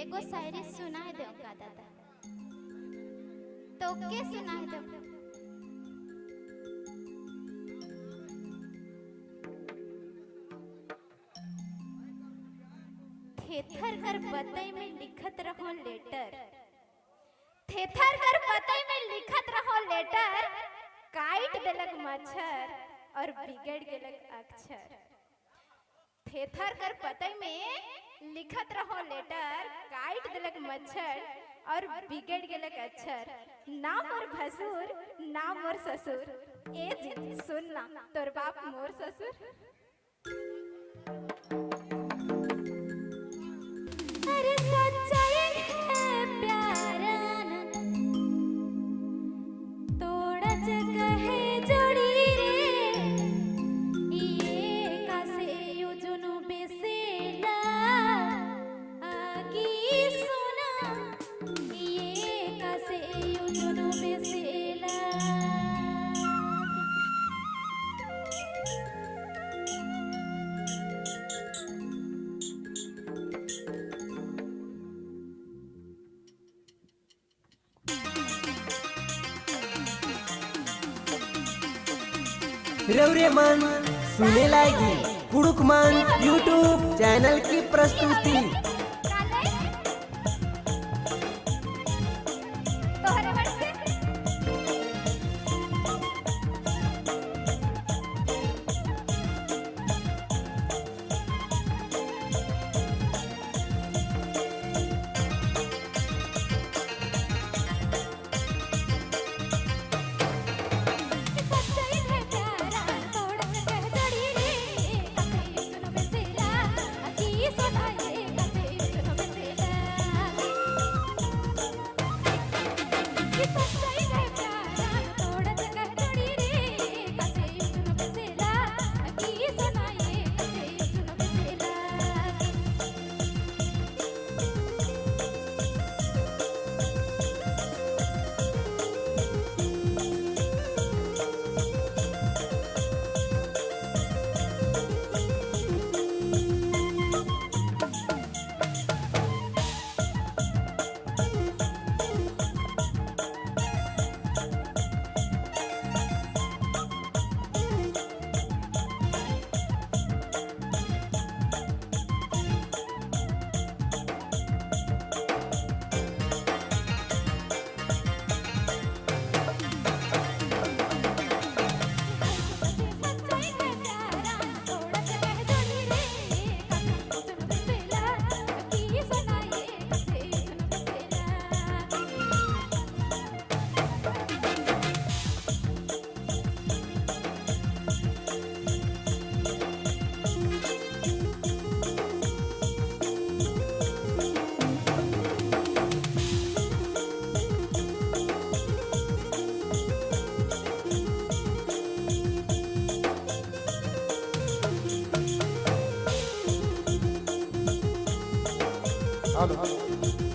एगो शायरी सुनाए दो का दादा तो के सुनाए दो। थेथर कर पतई में लिखत रहो लेटर, थेथर कर पतई में लिखत रहो लेटर, काट देलक मच्छर और बिगड़ गेलक अक्षर। थेथर कर पतई में लिखत रहो लेटर, काट देलक मच्छर और बिगड़ गेलक अक्षर। ना मोर भसुर ना मोर ससुर, ए जी सुनना तोर बाप मोर ससुर। अरे सच्चाई है प्यारा तोड़ा जगह है जोड़ी रे, ये कासे योजनो बेसेला आगी सुना, ये कासे योजनो बेसेला। रौरे मन सुने लागी कुड़ुक मन यूट्यूब चैनल की प्रस्तुति। Halo.